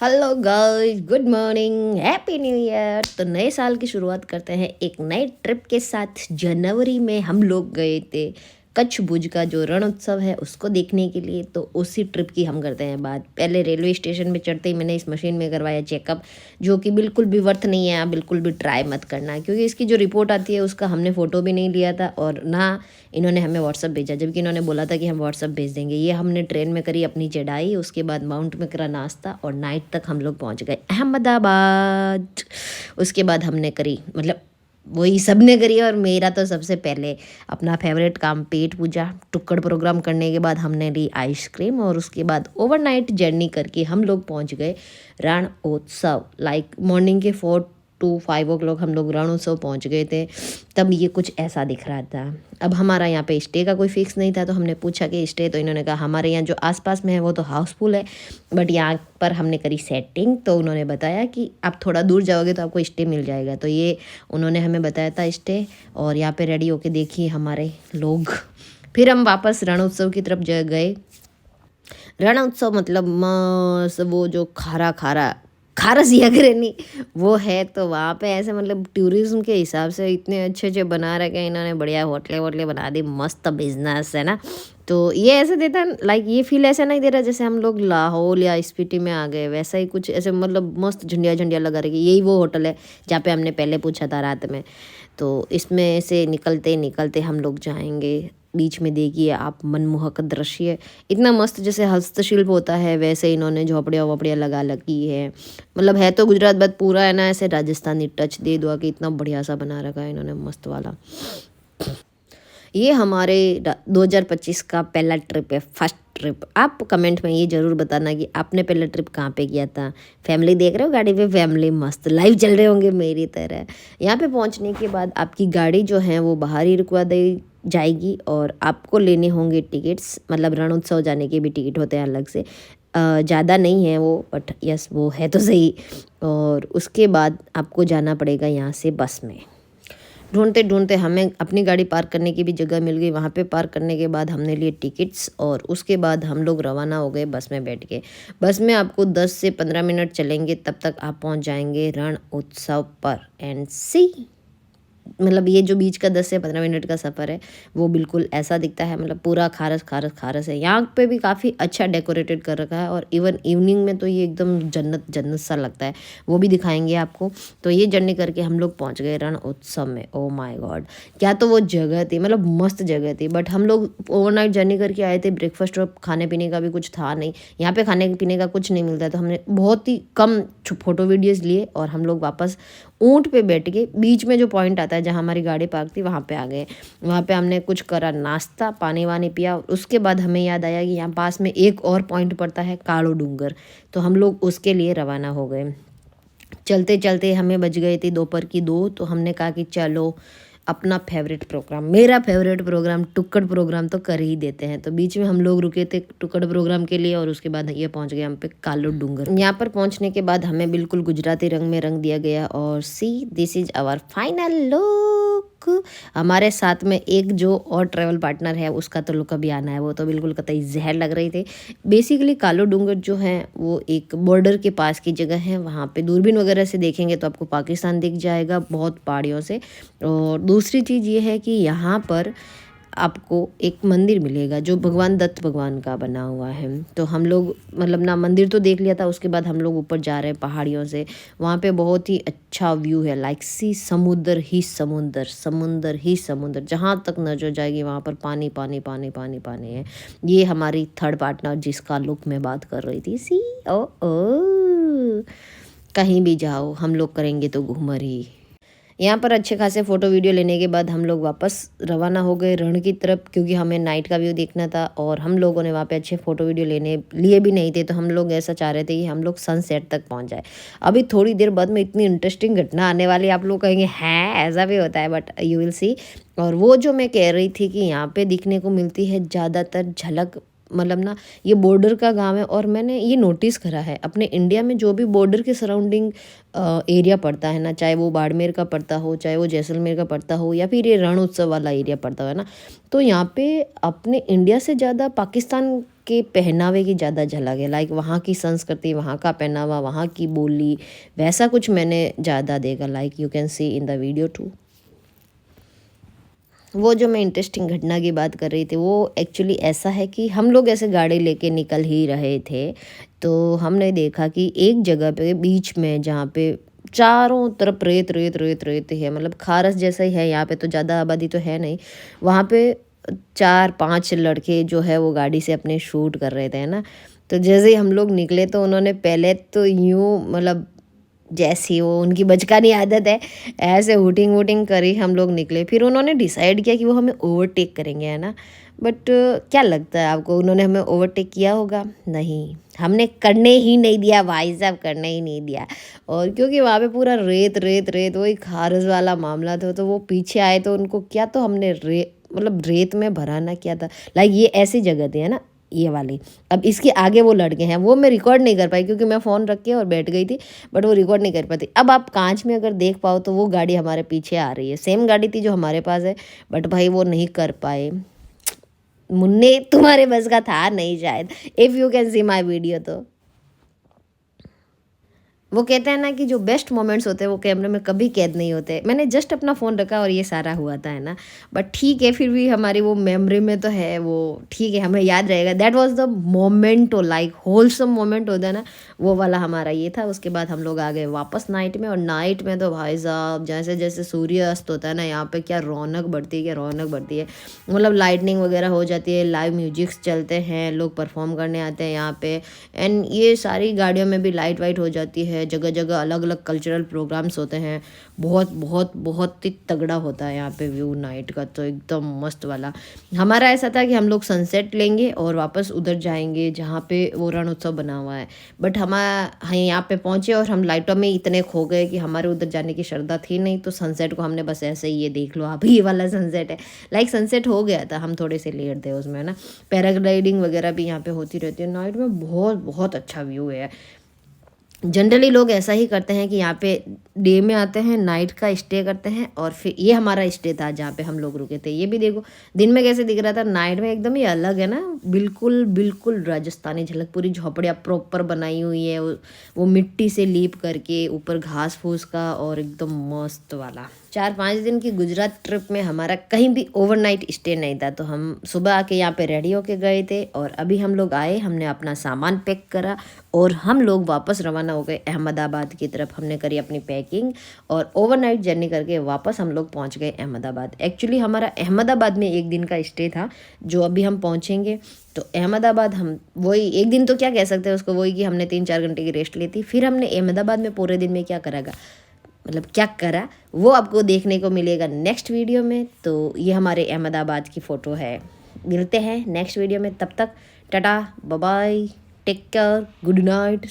Hello guys, good morning, happy new year. तो नए साल की शुरुआत करते हैं एक नए ट्रिप के साथ। जनवरी में हम लोग गए थे कच्छ भुज का जो रण उत्सव है उसको देखने के लिए। तो उसी ट्रिप की हम करते हैं बात। पहले रेलवे स्टेशन में चढ़ते ही मैंने इस मशीन में करवाया चेकअप, जो कि बिल्कुल भी वर्थ नहीं है। आप बिल्कुल भी ट्राई मत करना, क्योंकि इसकी जो रिपोर्ट आती है उसका हमने फ़ोटो भी नहीं लिया था और ना इन्होंने हमें व्हाट्सअप भेजा, जबकि इन्होंने बोला था कि हम व्हाट्सअप भेज देंगे। ये हमने ट्रेन में करी अपनी चढ़ाई, उसके बाद माउंट में करा नाश्ता और नाइट तक हम लोग पहुंच गए अहमदाबाद। उसके बाद हमने करी, मतलब वही सब ने करी, और मेरा तो सबसे पहले अपना फेवरेट काम पेट पूजा। टुक्कड़ प्रोग्राम करने के बाद हमने ली आइसक्रीम और उसके बाद ओवरनाइट जर्नी करके हम लोग पहुंच गए रण उत्सव। लाइक मॉर्निंग के 4 to 5 o'clock हम लोग रण उत्सव पहुँच गए थे। तब ये कुछ ऐसा दिख रहा था। अब हमारा यहाँ पे स्टे का कोई फिक्स नहीं था, तो हमने पूछा कि स्टे, तो इन्होंने कहा हमारे यहाँ जो आसपास में है वो तो हाउसफुल है, बट यहाँ पर हमने करी सेटिंग। तो उन्होंने बताया कि आप थोड़ा दूर जाओगे तो आपको स्टे मिल जाएगा। तो ये उन्होंने हमें बताया था स्टे, और यहाँ पे रेडी होके देखिए हमारे लोग। फिर हम वापस रण उत्सव की तरफ गए। रण उत्सव मतलब मस्त, वो जो खारा खारा खारस या नहीं वो है। तो वहाँ पे ऐसे मतलब टूरिज्म के हिसाब से इतने अच्छे अच्छे बना रखे हैं इन्होंने, बढ़िया होटलें वोटलें बना दी, मस्त बिजनेस है ना। तो ये ऐसे देता है, लाइक ये फील ऐसा नहीं दे रहा जैसे हम लोग लाहौल या स्पीति में आ गए, वैसा ही कुछ ऐसे मतलब मस्त झंडिया झंडिया लगा रखी। यही वो होटल है जहाँ पे हमने पहले पूछा था रात में। तो इसमें से निकलते निकलते हम लोग जाएंगे बीच में। देखिए आप मनमोहक दृश्य, इतना मस्त जैसे हस्तशिल्प होता है वैसे इन्होंने झोपड़ियाँ वोपड़ियाँ लगा रखी है। मतलब है तो गुजरात, बट पूरा है ना ऐसे राजस्थानी टच दे दो कि इतना बढ़िया सा बना रखा है इन्होंने, मस्त वाला। ये हमारे 2025 का पहला ट्रिप है, फर्स्ट ट्रिप। आप कमेंट में ये ज़रूर बताना कि आपने पहला ट्रिप कहाँ पे किया था। फैमिली देख रहे हो गाड़ी पे, फैमिली मस्त लाइव चल रहे होंगे मेरी तरह। यहाँ पे पहुँचने के बाद आपकी गाड़ी जो है वो बाहर ही रुकवा दी जाएगी और आपको लेने होंगे टिकट्स। मतलब रण उत्सव जाने के भी टिकट होते हैं अलग से, ज़्यादा नहीं है वो, बट यस वो है तो सही। और उसके बाद आपको जाना पड़ेगा यहाँ से बस में। ढूंढते ढूंढते हमें अपनी गाड़ी पार्क करने की भी जगह मिल गई। वहाँ पे पार्क करने के बाद हमने लिए टिकट्स और उसके बाद हम लोग रवाना हो गए बस में बैठ के। बस में आपको 10 से 15 मिनट चलेंगे, तब तक आप पहुँच जाएंगे रण उत्सव पर। एंड सी, मतलब ये जो बीच का 10 से 15 मिनट का सफ़र है वो बिल्कुल ऐसा दिखता है, मतलब पूरा खारस खारस खारस है। यहाँ पे भी काफ़ी अच्छा डेकोरेटेड कर रखा है, और इवन इवनिंग में तो ये एकदम जन्नत जन्नत सा लगता है, वो भी दिखाएंगे आपको। तो ये जर्नी करके हम लोग पहुँच गए रण उत्सव में। ओ माय गॉड, क्या तो वो जगह थी, मतलब मस्त जगह थी। बट हम लोग ओवरनाइट जर्नी करके आए थे, ब्रेकफास्ट और खाने पीने का भी कुछ था नहीं। यहाँ पे खाने पीने का कुछ नहीं मिलता, तो हमने बहुत ही कम फ़ोटो वीडियोज़ लिए और हम लोग वापस ऊँट पे बैठ के बीच में जो पॉइंट आता है जहाँ हमारी गाड़ी पार्क थी वहाँ पे आ गए। वहाँ पे हमने कुछ करा नाश्ता, पानी वानी पिया। उसके बाद हमें याद आया कि यहाँ पास में एक और पॉइंट पड़ता है कालो डूंगर, तो हम लोग उसके लिए रवाना हो गए। चलते चलते हमें बज गए थे दोपहर की 2, तो हमने कहा कि चलो अपना फेवरेट प्रोग्राम, मेरा फेवरेट प्रोग्राम टुक्कड़ प्रोग्राम तो कर ही देते हैं। तो बीच में हम लोग रुके थे टुक्कड़ प्रोग्राम के लिए, और उसके बाद ये पहुंच गए हम पे कालो डूंगर। यहाँ पर पहुंचने के बाद हमें बिल्कुल गुजराती रंग में रंग दिया गया, और see this is our final look. हमारे साथ में एक जो और ट्रैवल पार्टनर है उसका तो लुक अभी आना है, वो तो बिल्कुल कतई जहर लग रही थी। बेसिकली कालो डूंगर जो है वो एक बॉर्डर के पास की जगह है। वहाँ पे दूरबीन वगैरह से देखेंगे तो आपको पाकिस्तान दिख जाएगा बहुत पहाड़ियों से। और दूसरी चीज़ ये है कि यहाँ पर आपको एक मंदिर मिलेगा जो भगवान दत्त भगवान का बना हुआ है। तो हम लोग मतलब ना मंदिर तो देख लिया था, उसके बाद हम लोग ऊपर जा रहे हैं पहाड़ियों से। वहाँ पे बहुत ही अच्छा व्यू है, लाइक सी समुद्र ही समुद्र, समुद्र ही समुद्र, जहाँ तक नजर जाएगी वहाँ पर पानी पानी पानी पानी पानी है। ये हमारी थर्ड पार्टनर जिसका लुक मैं बात कर रही थी। सी ओ ओ, कहीं भी जाओ हम लोग करेंगे तो घूमर ही। यहाँ पर अच्छे खासे फ़ोटो वीडियो लेने के बाद हम लोग वापस रवाना हो गए रण की तरफ, क्योंकि हमें नाइट का व्यू देखना था। और हम लोगों ने वहाँ पे अच्छे फ़ोटो वीडियो लेने लिए भी नहीं थे, तो हम लोग ऐसा चाह रहे थे कि हम लोग सनसेट तक पहुँच जाए। अभी थोड़ी देर बाद में इतनी इंटरेस्टिंग घटना आने वाली, आप लोग कहेंगे हैं ऐसा भी होता है, बट यू विल सी। और वो जो मैं कह रही थी कि यहाँ पर दिखने को मिलती है ज़्यादातर झलक, मतलब ना ये बॉर्डर का गांव है। और मैंने ये नोटिस करा है अपने इंडिया में जो भी बॉर्डर के सराउंडिंग एरिया पड़ता है ना, चाहे वो बाड़मेर का पड़ता हो, चाहे वो जैसलमेर का पड़ता हो, या फिर ये रण उत्सव वाला एरिया पड़ता है ना, तो यहाँ पे अपने इंडिया से ज़्यादा पाकिस्तान के पहनावे की ज़्यादा झलक है, लाइक वहाँ की संस्कृति, वहाँ का पहनावा, वहाँ की बोली, वैसा कुछ मैंने ज़्यादा देखा, like you can see in the video too. वो जो मैं इंटरेस्टिंग घटना की बात कर रही थी वो एक्चुअली ऐसा है कि हम लोग ऐसे गाड़ी लेके निकल ही रहे थे, तो हमने देखा कि एक जगह पे बीच में जहाँ पे चारों तरफ रेत रेत रेत रेत है, मतलब खारस जैसा ही है, यहाँ पे तो ज़्यादा आबादी तो है नहीं। वहाँ पे 4-5 लड़के जो है वो गाड़ी से अपने शूट कर रहे थे, है ना। तो जैसे ही हम लोग निकले तो उन्होंने पहले तो यूँ मतलब जैसी वो उनकी बचकानी आदत है, ऐसे हुटिंग वुटिंग करी हम लोग निकले। फिर उन्होंने डिसाइड किया कि वो हमें ओवरटेक करेंगे, है ना। बट क्या लगता है आपको, उन्होंने हमें ओवरटेक किया होगा? नहीं, हमने करने ही नहीं दिया भाई साहब, करने ही नहीं दिया। और क्योंकि वहाँ पे पूरा रेत रेत रेत वही खारस वाला मामला था, तो वो पीछे आए तो उनको क्या, तो हमने मतलब रेत में भराना क्या था, लाइक ये ऐसी जगह थी, है ना, ये वाली। अब इसके आगे वो लड़के हैं, वो मैं रिकॉर्ड नहीं कर पाई क्योंकि मैं फ़ोन रख के और बैठ गई थी, बट वो रिकॉर्ड नहीं कर पाती। अब आप कांच में अगर देख पाओ तो वो गाड़ी हमारे पीछे आ रही है, सेम गाड़ी थी जो हमारे पास है, बट भाई वो नहीं कर पाए। मुन्ने तुम्हारे बस का था नहीं शायद, if you can C my video. तो वो कहते हैं ना कि जो बेस्ट मोमेंट्स होते हैं वो कैमरे में कभी कैद नहीं होते। मैंने जस्ट अपना फ़ोन रखा और ये सारा हुआ था, है ना। बट ठीक है, फिर भी हमारी वो मेमोरी में तो है, वो ठीक है, हमें याद रहेगा। That was the moment, like wholesome moment होता है ना, वो वाला हमारा ये था। उसके बाद हम लोग आ गए वापस नाइट में, और नाइट में तो भाई साहब जैसे जैसे सूर्य अस्त होता है ना, यहाँ पे क्या रौनक बढ़ती है, क्या रौनक बढ़ती है। मतलब लाइटनिंग वगैरह हो जाती है, लाइव म्यूजिक्स चलते हैं, लोग परफॉर्म करने आते हैं यहाँ पे। एंड ये सारी गाड़ियों में भी लाइट वाइट हो जाती है, जगह जगह अलग अलग कल्चरल प्रोग्राम्स होते हैं। बहुत बहुत बहुत ही तगड़ा होता है यहाँ पे व्यू नाइट का, तो एकदम मस्त वाला। हमारा ऐसा था कि हम लोग सनसेट लेंगे और वापस उधर जाएंगे जहाँ पे वो रण उत्सव बना हुआ है। बट हम यहाँ पे पहुँचे और हम लाइटों में इतने खो गए कि हमारे उधर जाने की श्रद्धा थी नहीं, तो सनसेट को हमने बस ऐसे ही, ये देख लो आप, ये वाला सनसेट है। लाइक सनसेट हो गया था, हम थोड़े से लेट थे उसमें, है ना। पैराग्लाइडिंग वगैरह भी यहाँ पे होती रहती है नाइट में, बहुत बहुत अच्छा व्यू है। जनरली लोग ऐसा ही करते हैं कि यहाँ पे डे में आते हैं, नाइट का स्टे करते हैं, और फिर ये हमारा स्टे था जहाँ पे हम लोग रुके थे। ये भी देखो दिन में कैसे दिख रहा था, नाइट में एकदम ही अलग है ना, बिल्कुल बिल्कुल राजस्थानी झलक। पूरी झोपड़ियाँ प्रॉपर बनाई हुई है, वो मिट्टी से लीप करके, ऊपर घास फूस का, और एकदम मस्त वाला। 4-5 दिन की गुजरात ट्रिप में हमारा कहीं भी ओवरनाइट स्टे नहीं था, तो हम सुबह आके यहाँ पे रेडी होके गए थे, और अभी हम लोग आए, हमने अपना सामान पैक करा और हम लोग वापस रवाना हो गए अहमदाबाद की तरफ। हमने करी अपनी पैकिंग और ओवरनाइट जर्नी करके वापस हम लोग पहुँच गए अहमदाबाद। एक्चुअली हमारा अहमदाबाद में 1 दिन का स्टे था, जो अभी हम पहुँचेंगे। तो अहमदाबाद हम वही 1 दिन तो क्या कह सकते हैं उसको, वही कि हमने 3-4 घंटे की रेस्ट ली थी। फिर हमने अहमदाबाद में पूरे दिन में क्या करेगा, मतलब क्या करा, वो आपको देखने को मिलेगा नेक्स्ट वीडियो में। तो ये हमारे अहमदाबाद की फ़ोटो है। मिलते हैं नेक्स्ट वीडियो में, तब तक tata bye bye, take care, good night.